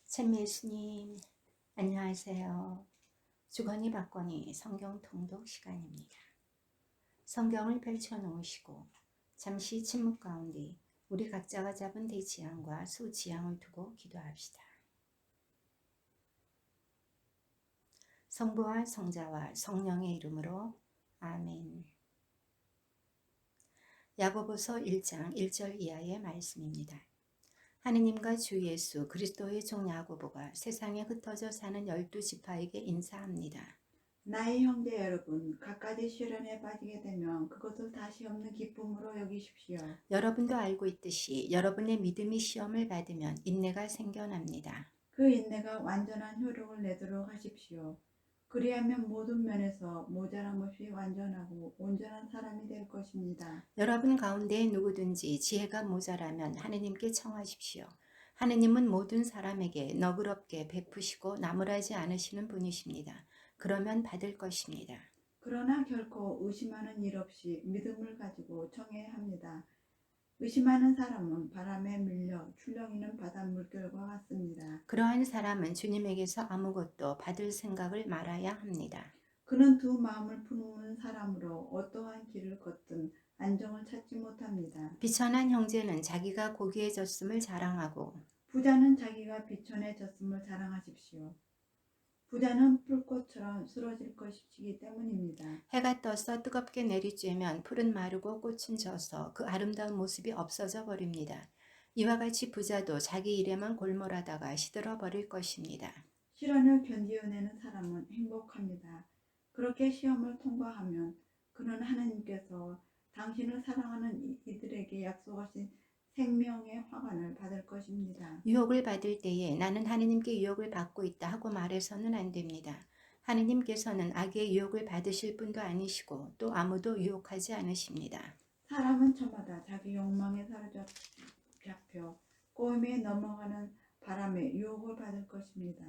참 예수님, 안녕하세요. 주거니 받거니 성경 통독 시간입니다. 성경을 펼쳐놓으시고 잠시 침묵 가운데 우리 각자가 잡은 대지향과 소지향을 두고 기도합시다. 성부와 성자와 성령의 이름으로 아멘. 야고보서 1장 1절 이하의 말씀입니다. 하느님과 주 예수 그리스도의 종 야고보가 세상에 흩어져 사는 12지파에게 인사합니다. 나의 형제 여러분, 갖가지 시련에 빠지게 되면 그것을 다시 없는 기쁨으로 여기십시오. 여러분도 알고 있듯이 여러분의 믿음이 시험을 받으면 인내가 생겨납니다. 그 인내가 완전한 효력을 내도록 하십시오. 그리하면 모든 면에서 모자람 없이 완전하고 온전한 사람이 될 것입니다. 여러분 가운데 누구든지 지혜가 모자라면 하느님께 청하십시오. 하느님은 모든 사람에게 너그럽게 베푸시고 나무라지 않으시는 분이십니다. 그러면 받을 것입니다. 그러나 결코 의심하는 일 없이 믿음을 가지고 청해야 합니다. 의심하는 사람은 바람에 밀려 출렁이는 바다 물결과 같습니다. 그러한 사람은 주님에게서 아무것도 받을 생각을 말아야 합니다. 그는 두 마음을 품은 사람으로 어떠한 길을 걷든 안정을 찾지 못합니다. 비천한 형제는 자기가 고귀해졌음을 자랑하고 부자는 자기가 비천해졌음을 자랑하십시오. 부자는 풀꽃처럼 쓰러질 것이기 때문입니다. 해가 떠서 뜨겁게 내리쬐면 풀은 마르고 꽃은 져서 그 아름다운 모습이 없어져 버립니다. 이와 같이 부자도 자기 일에만 골몰하다가 시들어 버릴 것입니다. 시련을 견디어내는 사람은 행복합니다. 그렇게 시험을 통과하면 그는 하나님께서 당신을 사랑하는 이들에게 약속하신 생명의 화관을 받을 것입니다. 유혹을 받을 때에 나는 하느님께 유혹을 받고 있다 하고 말해서는 안 됩니다. 하느님께서는 악의 유혹을 받으실 분도 아니시고 또 아무도 유혹하지 않으십니다. 사람은 저마다 자기 욕망에 사로잡혀 꼬임에 넘어가는 바람에 유혹을 받을 것입니다.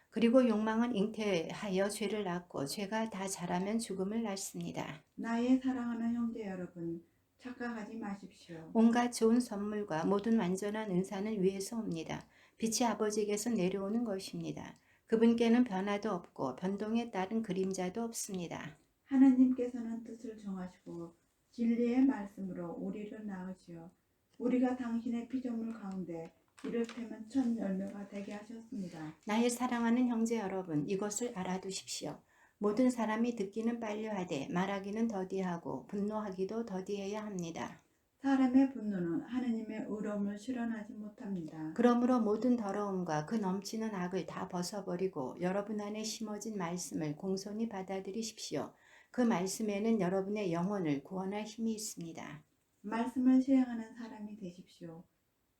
그리고 욕망은 잉태하여 죄를 낳고 죄가 다 자라면 죽음을 낳습니다. 나의 사랑하는 형제 여러분, 착각하지 마십시오. 온갖 좋은 선물과 모든 완전한 은사는 위에서 옵니다. 빛이 아버지에게서 내려오는 것입니다. 그분께는 변화도 없고 변동에 따른 그림자도 없습니다. 하나님께서는 뜻을 정하시고 진리의 말씀으로 우리를 낳으시어 우리가 당신의 피조물 가운데 이를테면 첫 열매가 되게 하셨습니다. 나의 사랑하는 형제 여러분, 이것을 알아두십시오. 모든 사람이 듣기는 빨리하되 말하기는 더디하고 분노하기도 더디해야 합니다. 사람의 분노는 하느님의 의로움을 실현하지 못합니다. 그러므로 모든 더러움과 그 넘치는 악을 다 벗어버리고 여러분 안에 심어진 말씀을 공손히 받아들이십시오. 그 말씀에는 여러분의 영혼을 구원할 힘이 있습니다. 말씀을 실행하는 사람이 되십시오.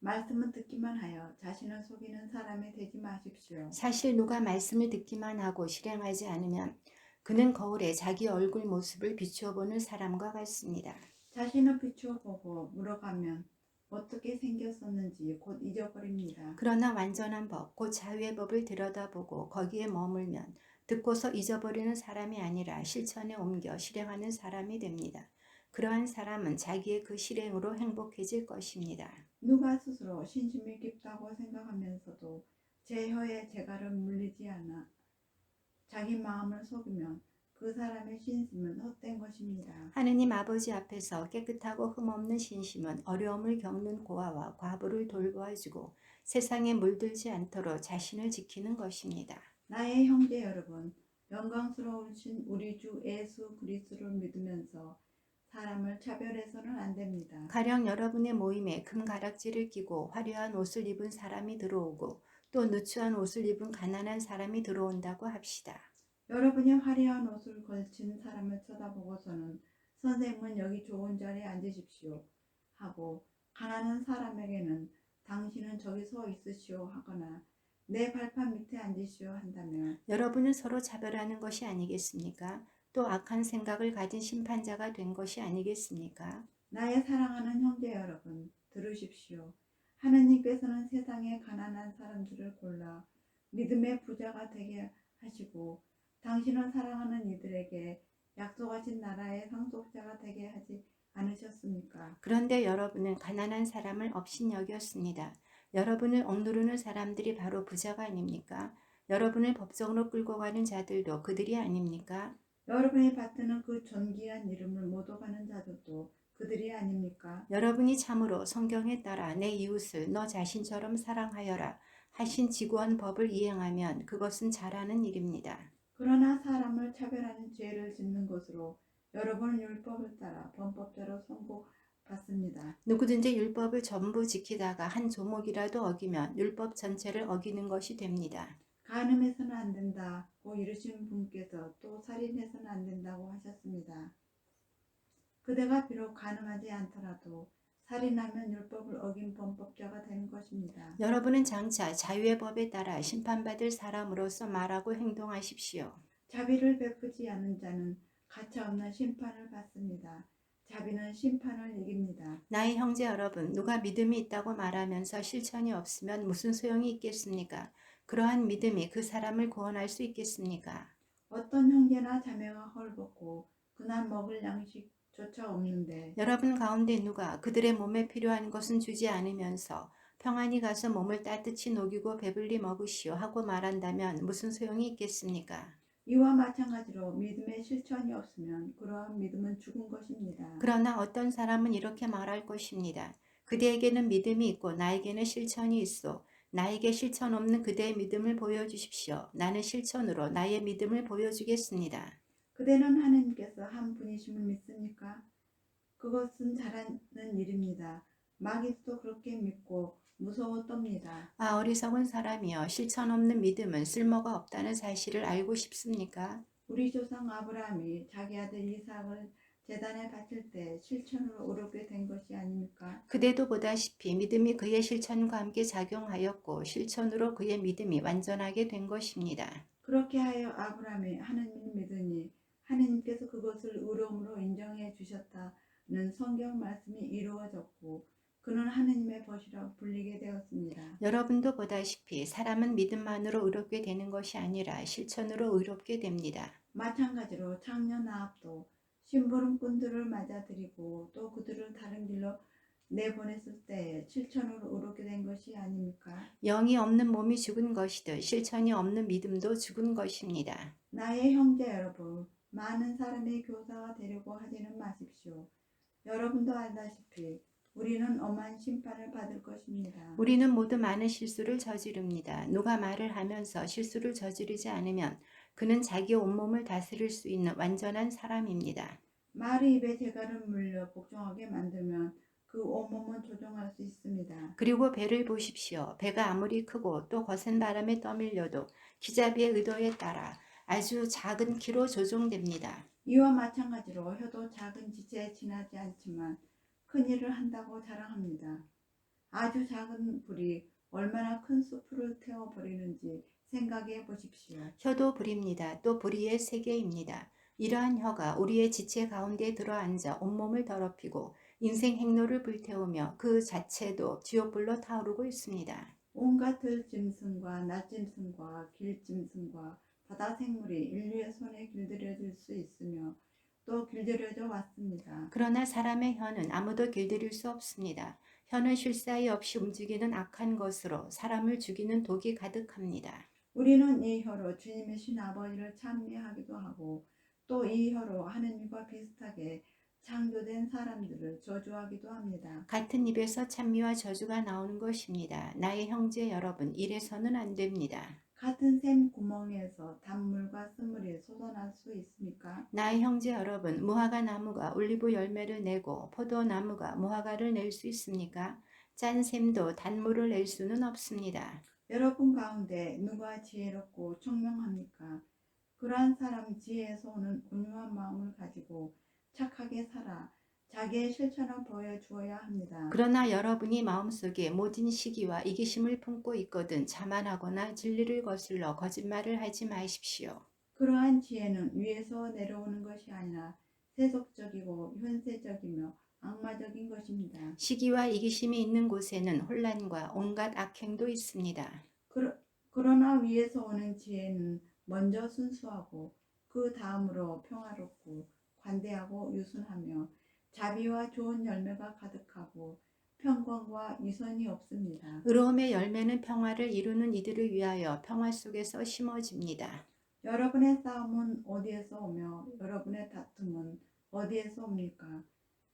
말씀은 듣기만 하여 자신을 속이는 사람이 되지 마십시오. 사실 누가 말씀을 듣기만 하고 실행하지 않으면 그는 거울에 자기 얼굴 모습을 비추어 보는 사람과 같습니다. 자신을 비추어 보고 물어가면 어떻게 생겼었는지 곧 잊어버립니다. 그러나 완전한 법, 곧 자유의 법을 들여다보고 거기에 머물면 듣고서 잊어버리는 사람이 아니라 실천에 옮겨 실행하는 사람이 됩니다. 그러한 사람은 자기의 그 실행으로 행복해질 것입니다. 누가 스스로 신심이 깊다고 생각하면서도 제 혀에 재갈을 물리지 않아 자기 마음을 속이면 그 사람의 신심은 헛된 것입니다. 하느님 아버지 앞에서 깨끗하고 흠없는 신심은 어려움을 겪는 고아와 과부를 돌보아주고 세상에 물들지 않도록 자신을 지키는 것입니다. 나의 형제 여러분, 영광스러우신 우리 주 예수 그리스도를 믿으면서 사람을 차별해서는 안 됩니다. 가령 여러분의 모임에 금가락지를 끼고 화려한 옷을 입은 사람이 들어오고 또 누추한 옷을 입은 가난한 사람이 들어온다고 합시다. 여러분이 화려한 옷을 걸친 사람을 쳐다보고서는 선생님은 여기 좋은 자리에 앉으십시오 하고 가난한 사람에게는 당신은 저기 서 있으시오 하거나 내 발판 밑에 앉으시오 한다면 여러분은 서로 차별하는 것이 아니겠습니까? 또 악한 생각을 가진 심판자가 된 것이 아니겠습니까? 나의 사랑하는 형제 여러분, 들으십시오. 하느님께서는 세상의 가난한 사람들을 골라 믿음의 부자가 되게 하시고 당신을 사랑하는 이들에게 약속하신 나라의 상속자가 되게 하지 않으셨습니까? 그런데 여러분은 가난한 사람을 업신여겼습니다. 여러분을 억누르는 사람들이 바로 부자가 아닙니까? 여러분을 법정으로 끌고 가는 자들도 그들이 아닙니까? 여러분이 받드는 그 존귀한 이름을 못 오가는 자들도 그들이 아닙니까? 여러분이 참으로 성경에 따라 내 이웃을 너 자신처럼 사랑하여라 하신 지구원 법을 이행하면 그것은 잘하는 일입니다. 그러나 사람을 차별하는 죄를 짓는 것으로 여러분은 율법을 따라 범법자로 선고받습니다. 누구든지 율법을 전부 지키다가 한 조목이라도 어기면 율법 전체를 어기는 것이 됩니다. 간음해서는 안 된다고 이르신 분께서 또 살인해서는 안 된다고 하셨습니다. 그대가 비록 간음하지 않더라도 살인하면 율법을 어긴 범법자가 되는 것입니다. 여러분은 장차 자유의 법에 따라 심판받을 사람으로서 말하고 행동하십시오. 자비를 베푸지 않은 자는 가차없는 심판을 받습니다. 자비는 심판을 이깁니다. 나의 형제 여러분, 누가 믿음이 있다고 말하면서 실천이 없으면 무슨 소용이 있겠습니까? 그러한 믿음이 그 사람을 구원할 수 있겠습니까? 어떤 형제나 자매가 헐벗고 그날 먹을 양식조차 없는데 여러분 가운데 누가 그들의 몸에 필요한 것은 주지 않으면서 평안히 가서 몸을 따뜻히 녹이고 배불리 먹으시오 하고 말한다면 무슨 소용이 있겠습니까? 이와 마찬가지로 믿음의 실천이 없으면 그러한 믿음은 죽은 것입니다. 그러나 어떤 사람은 이렇게 말할 것입니다. 그대에게는 믿음이 있고 나에게는 실천이 있어. 나에게 실천 없는 그대의 믿음을 보여주십시오. 나는 실천으로 나의 믿음을 보여주겠습니다. 그대는 하나님께서 한 분이심을 믿습니까? 그것은 잘하는 일입니다. 마귀도 그렇게 믿고 무서워 떱니다. 아, 어리석은 사람이여, 실천 없는 믿음은 쓸모가 없다는 사실을 알고 싶습니까? 우리 조상 아브라함이 자기 아들 이삭을 제단에 바칠 때 실천으로 오르게 된 것이 아닙니까? 그대도 보다시피 믿음이 그의 실천과 함께 작용하였고 실천으로 그의 믿음이 완전하게 된 것입니다. 그렇게 하여 아브라함이 하나님을 믿으니 하나님께서 그것을 의로움으로 인정해 주셨다는 성경 말씀이 이루어졌고 그는 하나님의 벗이라 불리게 되었습니다. 여러분도 보다시피 사람은 믿음만으로 의롭게 되는 것이 아니라 실천으로 의롭게 됩니다. 마찬가지로 창녀 나합도 심부름꾼들을 맞아들이고 또 그들을 다른 길로 내보냈을 때 실천으로 의롭게 된 것이 아닙니까? 영이 없는 몸이 죽은 것이듯 실천이 없는 믿음도 죽은 것입니다. 나의 형제 여러분, 많은 사람의 교사가 되려고 하지는 마십시오. 여러분도 알다시피 우리는 엄한 심판을 받을 것입니다. 우리는 모두 많은 실수를 저지릅니다. 누가 말을 하면서 실수를 저지르지 않으면 그는 자기 온몸을 다스릴 수 있는 완전한 사람입니다. 말이 입에 재갈을 물려 복종하게 만들면 그 온몸은 조종할 수 있습니다. 그리고 배를 보십시오. 배가 아무리 크고 또 거센 바람에 떠밀려도 기잡이의 의도에 따라 아주 작은 키로 조종됩니다. 이와 마찬가지로 혀도 작은 지체에 지나지 않지만 큰 일을 한다고 자랑합니다. 아주 작은 불이 얼마나 큰 숲을 태워버리는지 생각해 보십시오. 혀도 불입니다. 또 불의의 세계입니다. 이러한 혀가 우리의 지체 가운데 들어앉아 온몸을 더럽히고 인생 행로를 불태우며 그 자체도 지옥불로 타오르고 있습니다. 온갖 들짐승과 낮짐승과 길짐승과 바다 생물이 인류의 손에 길들여질 수 있으며 또 길들여져 왔습니다. 그러나 사람의 혀는 아무도 길들일 수 없습니다. 혀는 쉴 사이 없이 움직이는 악한 것으로 사람을 죽이는 독이 가득합니다. 우리는 이 혀로 주님의 신 아버지를 찬미하기도 하고 또 이 혀로 하느님과 비슷하게 창조된 사람들을 저주하기도 합니다. 같은 입에서 찬미와 저주가 나오는 것입니다. 나의 형제 여러분, 이래서는 안 됩니다. 같은 샘 구멍에서 단물과 쓴물이 솟아날 수 있습니까? 나의 형제 여러분, 무화과 나무가 올리브 열매를 내고 포도나무가 무화과를 낼 수 있습니까? 짠 샘도 단물을 낼 수는 없습니다. 여러분 가운데 누가 지혜롭고 총명합니까? 그러한 사람 지혜에서 오는 온유한 마음을 가지고 착하게 살아 자기의 실천을 보여주어야 합니다. 그러나 여러분이 마음속에 모진 시기와 이기심을 품고 있거든 자만하거나 진리를 거슬러 거짓말을 하지 마십시오. 그러한 지혜는 위에서 내려오는 것이 아니라 세속적이고 현세적이며 악마적인 것입니다. 시기와 이기심이 있는 곳에는 혼란과 온갖 악행도 있습니다. 그러나 위에서 오는 지혜는 먼저 순수하고 그 다음으로 평화롭고 관대하고 유순하며 자비와 좋은 열매가 가득하고 평강과 이선이 없습니다. 의로움의 열매는 평화를 이루는 이들을 위하여 평화 속에서 심어집니다. 여러분의 싸움은 어디에서 오며 여러분의 다툼은 어디에서 옵니까?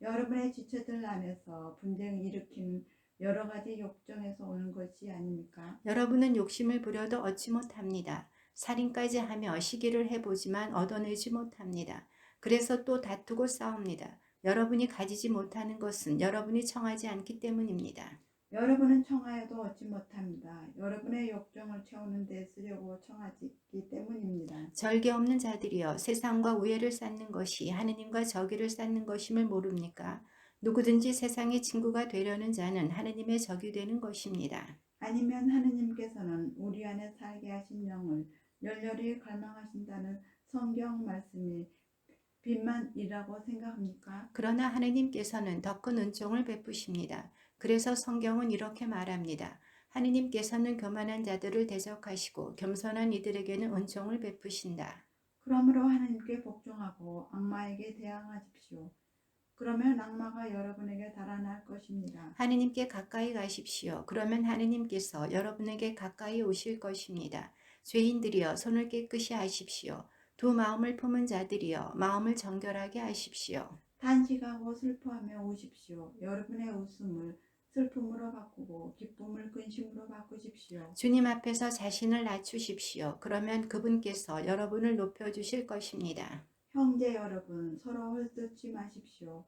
여러분의 지체들 안에서 분쟁을 일으키는 여러 가지 욕정에서 오는 것이 아닙니까? 여러분은 욕심을 부려도 얻지 못합니다. 살인까지 하며 시기를 해보지만 얻어내지 못합니다. 그래서 또 다투고 싸웁니다. 여러분이 가지지 못하는 것은 여러분이 청하지 않기 때문입니다. 여러분은 청하여도 얻지 못합니다. 여러분의 욕정을 채우는 데 쓰려고 청하기 때문입니다. 절개 없는 자들이여 세상과 우애를 쌓는 것이 하느님과 저기를 쌓는 것임을 모릅니까? 누구든지 세상의 친구가 되려는 자는 하느님의 적이 되는 것입니다. 아니면 하느님께서는 우리 안에 살게 하신 영을 열렬히 갈망하신다는 성경 말씀이 빚만이라고 생각합니까? 그러나 하느님께서는 더 큰 은총을 베푸십니다. 그래서 성경은 이렇게 말합니다. 하느님께서는 교만한 자들을 대적하시고 겸손한 이들에게는 은총을 베푸신다. 그러므로 하느님께 복종하고 악마에게 대항하십시오. 그러면 악마가 여러분에게 달아날 것입니다. 하느님께 가까이 가십시오. 그러면 하느님께서 여러분에게 가까이 오실 것입니다. 죄인들이여 손을 깨끗이 하십시오. 두 마음을 품은 자들이여 마음을 정결하게 하십시오. 탄식하고 슬퍼하며 우십시오. 여러분의 웃음을 슬픔으로 바꾸고 기쁨을 근심으로 바꾸십시오. 주님 앞에서 자신을 낮추십시오. 그러면 그분께서 여러분을 높여주실 것입니다. 형제 여러분, 서로 헐뜯지 마십시오.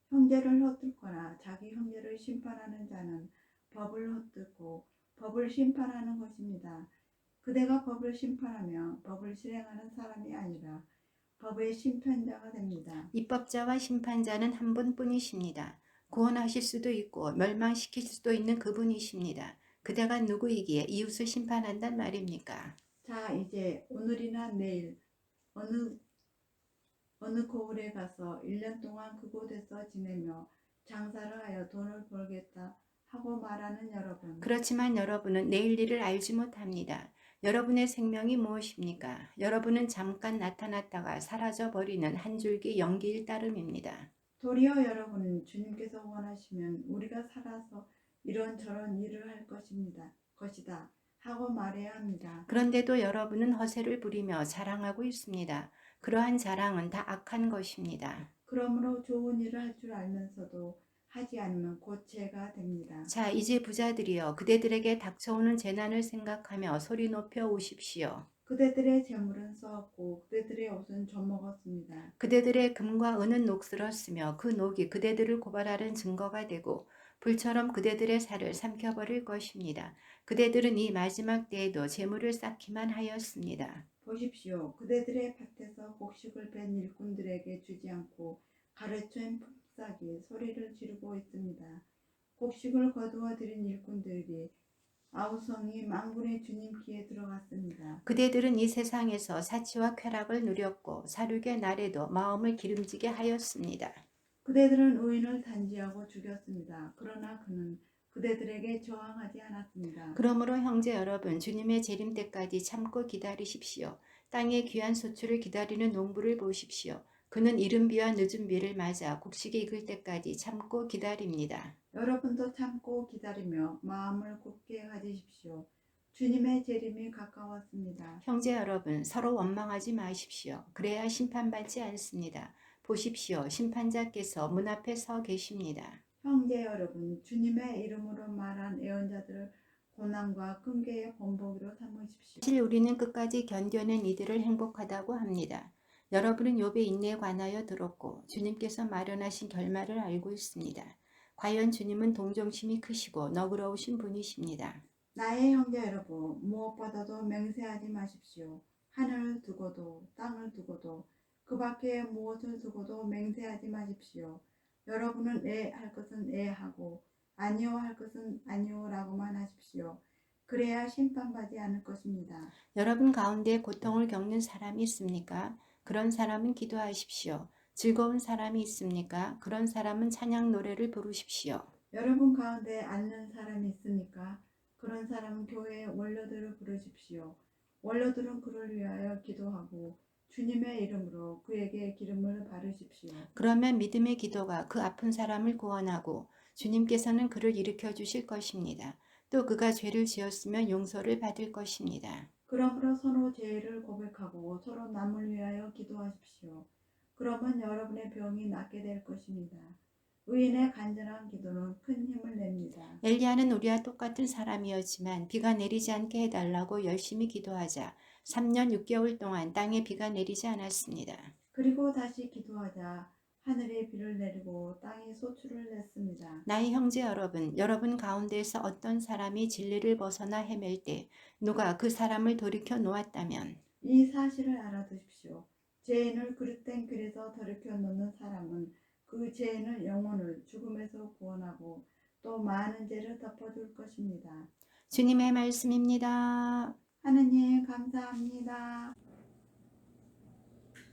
형제를 헛뜯거나 자기 형제를 심판하는 자는 법을 헛뜯고 법을 심판하는 것입니다. 그대가 법을 심판하며 법을 실행하는 사람이 아니라 법의 심판자가 됩니다. 입법자와 심판자는 한 분뿐이십니다. 구원하실 수도 있고 멸망시킬 수도 있는 그분이십니다. 그대가 누구이기에 이웃을 심판한단 말입니까? 자, 이제 오늘이나 내일 어느 고을에 가서 1년 동안 그곳에서 지내며 장사를 하여 돈을 벌겠다 하고 말하는 여러분. 그렇지만 여러분은 내일 일을 알지 못합니다. 여러분의 생명이 무엇입니까? 여러분은 잠깐 나타났다가 사라져 버리는 한 줄기 연기일 따름입니다. 도리어 여러분은 주님께서 원하시면 우리가 살아서 이런저런 일을 할 것이다 하고 말해야 합니다. 그런데도 여러분은 허세를 부리며 자랑하고 있습니다. 그러한 자랑은 다 악한 것입니다. 그러므로 좋은 일을 할 줄 알면서도 하지 않으면 곧 죄가 됩니다. 자, 이제 부자들이여 그대들에게 닥쳐오는 재난을 생각하며 소리 높여 오십시오. 그대들의 재물은 썩었고 그대들의 옷은 젖먹었습니다. 그대들의 금과 은은 녹슬었으며 그 녹이 그대들을 고발하는 증거가 되고 불처럼 그대들의 살을 삼켜버릴 것입니다. 그대들은 이 마지막 때에도 재물을 쌓기만 하였습니다. 보십시오. 그대들의 밭에서 곡식을 벤 일꾼들에게 주지 않고 가르쳐인 품삯이 소리를 지르고 있습니다. 곡식을 거두어 들인 일꾼들이 아우성이 만군의 주님 귀에 들어갔습니다. 그대들은 이 세상에서 사치와 쾌락을 누렸고 사륙의 날에도 마음을 기름지게 하였습니다. 그대들은 의인을 단지하고 죽였습니다. 그러나 그는 그대들에게 저항하지 않았습니다. 그러므로 형제 여러분 주님의 재림 때까지 참고 기다리십시오. 땅의 귀한 소출을 기다리는 농부를 보십시오. 그는 이른 비와 늦은 비를 맞아 곡식이 익을 때까지 참고 기다립니다. 여러분도 참고 기다리며 마음을 굳게 가지십시오. 주님의 재림이 가까웠습니다. 형제 여러분 서로 원망하지 마십시오. 그래야 심판받지 않습니다. 보십시오. 심판자께서 문 앞에 서 계십니다. 형제 여러분, 주님의 이름으로 말한 예언자들을 고난과 끔계의 번복으로 삼으십시오. 사실 우리는 끝까지 견뎌낸 이들을 행복하다고 합니다. 여러분은 욥의 인내에 관하여 들었고 주님께서 마련하신 결말을 알고 있습니다. 과연 주님은 동정심이 크시고 너그러우신 분이십니다. 나의 형제 여러분, 무엇보다도 맹세하지 마십시오. 하늘을 두고도 땅을 두고도 그 밖에 무엇을 두고도 맹세하지 마십시오. 여러분은 할 것은 하고 아니요 할 것은 아니요라고만 하십시오. 그래야 심판받지 않을 것입니다. 여러분 가운데 고통을 겪는 사람이 있습니까? 그런 사람은 기도하십시오. 즐거운 사람이 있습니까? 그런 사람은 찬양 노래를 부르십시오. 여러분 가운데 앓는 사람이 있습니까? 그런 사람은 교회의 원로들을 부르십시오. 원로들은 그를 위하여 기도하고 주님의 이름으로 그에게 기름을 바르십시오. 그러면 믿음의 기도가 그 아픈 사람을 구원하고 주님께서는 그를 일으켜 주실 것입니다. 또 그가 죄를 지었으면 용서를 받을 것입니다. 그러므로 서로 죄를 고백하고 서로 남을 위하여 기도하십시오. 그러면 여러분의 병이 낫게 될 것입니다. 의인의 간절한 기도는 큰 힘을 냅니다. 엘리야는 우리와 똑같은 사람이었지만 비가 내리지 않게 해달라고 열심히 기도하자 3년 6개월 동안 땅에 비가 내리지 않았습니다. 그리고 다시 기도하자 하늘이 비를 내리고 땅이 소출을 냈습니다. 나의 형제 여러분, 여러분 가운데서 어떤 사람이 진리를 벗어나 헤맬 때 누가 그 사람을 돌이켜 놓았다면 이 사실을 알아두십시오. 죄인을 그릇된 길에서 돌이켜 놓는 사람은 그 죄인을 영혼을 죽음에서 구원하고 또 많은 죄를 덮어줄 것입니다. 주님의 말씀입니다. 하느님 감사합니다.